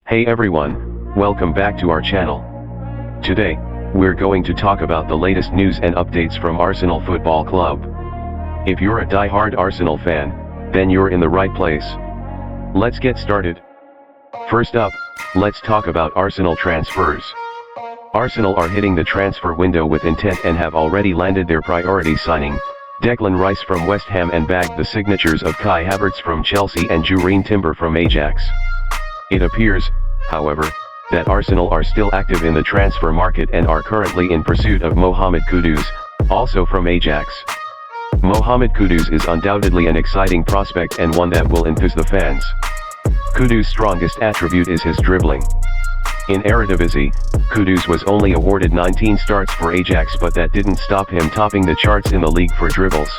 Hey everyone, welcome back to our channel. Today, we're going to talk about the latest news and updates from Arsenal Football Club. If you're a die-hard Arsenal fan, then you're in the right place. Let's get started. First up, let's talk about Arsenal transfers. Arsenal are hitting the transfer window with intent and have already landed their priority signing, Declan Rice from West Ham, and bagged the signatures of Kai Havertz from Chelsea and Jurrien Timber from Ajax. It appears, however, that Arsenal are still active in the transfer market and are currently in pursuit of Mohammad Kudus, also from Ajax. Mohammad Kudus is undoubtedly an exciting prospect and one that will enthuse the fans. Kudus' strongest attribute is his dribbling. In Eredivisie, Kudus was only awarded 19 starts for Ajax, but that didn't stop him topping the charts in the league for dribbles.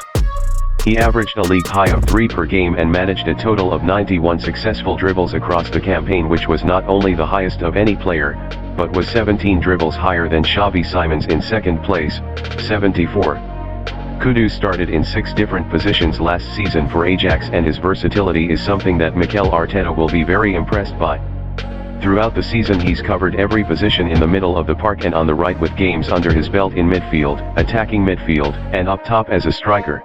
He averaged a league high of 3 per game and managed a total of 91 successful dribbles across the campaign, which was not only the highest of any player, but was 17 dribbles higher than Xavi Simons in second place, 74. Kudus started in 6 different positions last season for Ajax, and his versatility is something that Mikel Arteta will be very impressed by. Throughout the season he's covered every position in the middle of the park and on the right, with games under his belt in midfield, attacking midfield, and up top as a striker.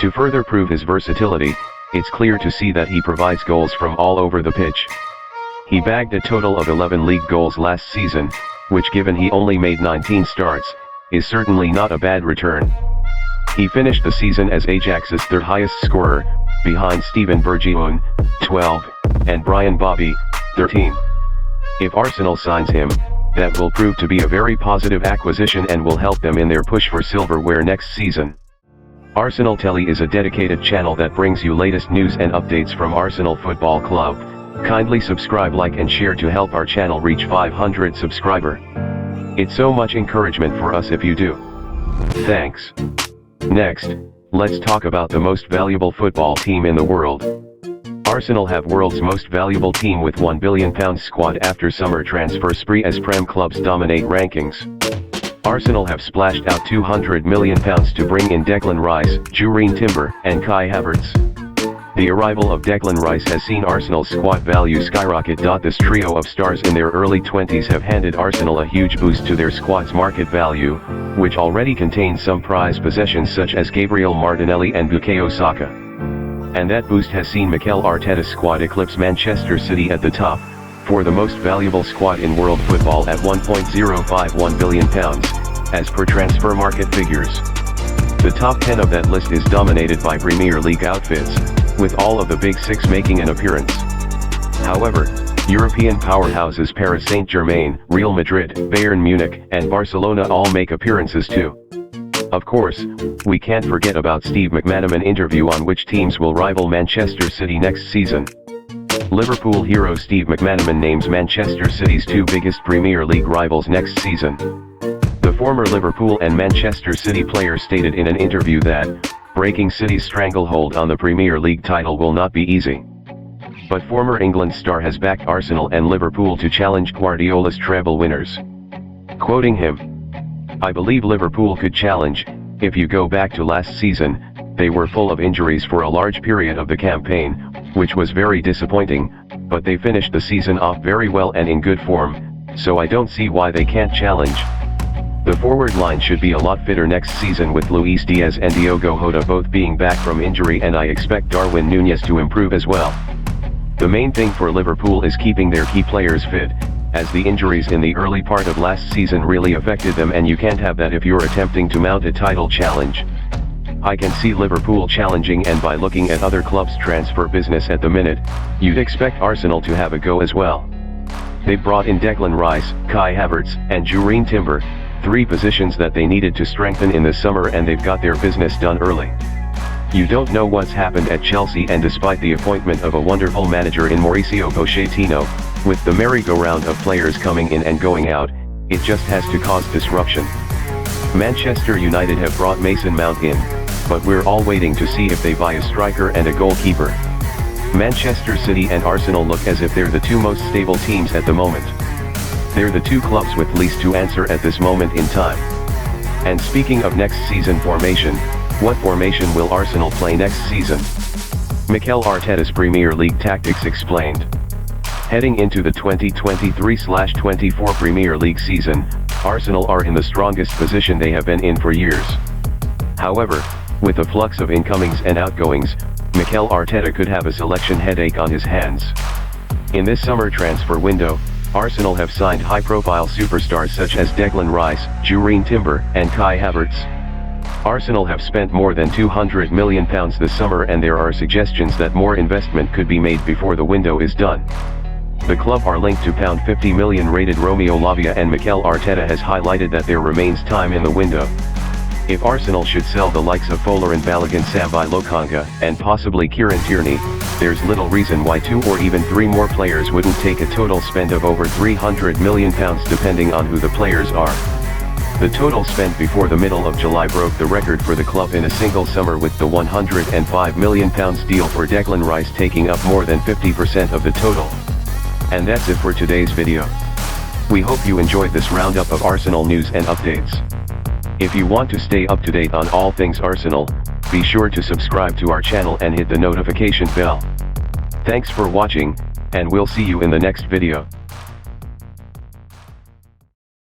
To further prove his versatility, it's clear to see that he provides goals from all over the pitch. He bagged a total of 11 league goals last season, which, given he only made 19 starts, is certainly not a bad return. He finished the season as Ajax's third highest scorer, behind Steven Bergwijn, 12, and Brian Bobby, 13. If Arsenal signs him, that will prove to be a very positive acquisition and will help them in their push for silverware next season. Arsenal Telly is a dedicated channel that brings you latest news and updates from Arsenal Football Club. Kindly subscribe, like and share to help our channel reach 500 subscriber. It's so much encouragement for us if you do. Thanks. Next, let's talk about the most valuable football team in the world. Arsenal have world's most valuable team with £1 billion squad after summer transfer spree as Prem clubs dominate rankings. Arsenal have splashed out £200 million to bring in Declan Rice, Jurrien Timber, and Kai Havertz. The arrival of Declan Rice has seen Arsenal's squad value skyrocket. This trio of stars in their early 20s have handed Arsenal a huge boost to their squad's market value, which already contains some prized possessions such as Gabriel Martinelli and Bukayo Saka. And that boost has seen Mikel Arteta's squad eclipse Manchester City at the top, for the most valuable squad in world football at £1.051 billion, as per transfer market figures. The top 10 of that list is dominated by Premier League outfits, with all of the big 6 making an appearance. However, European powerhouses Paris Saint-Germain, Real Madrid, Bayern Munich, and Barcelona all make appearances too. Of course, we can't forget about Steve McManaman interview on which teams will rival Manchester City next season. Liverpool hero Steve McManaman names Manchester City's 2 biggest Premier League rivals next season. The former Liverpool and Manchester City player stated in an interview that breaking City's stranglehold on the Premier League title will not be easy. But former England star has backed Arsenal and Liverpool to challenge Guardiola's treble winners. Quoting him, "I believe Liverpool could challenge. If you go back to last season, they were full of injuries for a large period of the campaign, which was very disappointing, but they finished the season off very well and in good form, so I don't see why they can't challenge. The forward line should be a lot fitter next season with Luis Diaz and Diogo Jota both being back from injury, and I expect Darwin Núñez to improve as well. The main thing for Liverpool is keeping their key players fit, as the injuries in the early part of last season really affected them, and you can't have that if you're attempting to mount a title challenge. I can see Liverpool challenging, and by looking at other clubs' transfer business at the minute, you'd expect Arsenal to have a go as well. They brought in Declan Rice, Kai Havertz, and Jurrien Timber, 3 positions that they needed to strengthen in the summer, and they've got their business done early. You don't know what's happened at Chelsea, and despite the appointment of a wonderful manager in Mauricio Pochettino, with the merry-go-round of players coming in and going out, it just has to cause disruption. Manchester United have brought Mason Mount in, but we're all waiting to see if they buy a striker and a goalkeeper. Manchester City and Arsenal look as if they're the 2 most stable teams at the moment. They're the 2 clubs with least to answer at this moment in time. And speaking of next season formation, what formation will Arsenal play next season? Mikel Arteta's Premier League tactics explained. Heading into the 2023/24 Premier League season, Arsenal are in the strongest position they have been in for years. However, with the flux of incomings and outgoings, Mikel Arteta could have a selection headache on his hands. In this summer transfer window, Arsenal have signed high-profile superstars such as Declan Rice, Jurrien Timber, and Kai Havertz. Arsenal have spent more than £200 million this summer, and there are suggestions that more investment could be made before the window is done. The club are linked to £50 million rated Romeo Lavia, and Mikel Arteta has highlighted that there remains time in the window. If Arsenal should sell the likes of Folarin Balogun, Sambi Lokonga, and possibly Kieran Tierney, there's little reason why 2 or even 3 more players wouldn't take a total spend of over £300 million depending on who the players are. The total spent before the middle of July broke the record for the club in a single summer, with the £105 million deal for Declan Rice taking up more than 50% of the total. And that's it for today's video. We hope you enjoyed this roundup of Arsenal news and updates. If you want to stay up to date on all things Arsenal, be sure to subscribe to our channel and hit the notification bell. Thanks for watching, and we'll see you in the next video.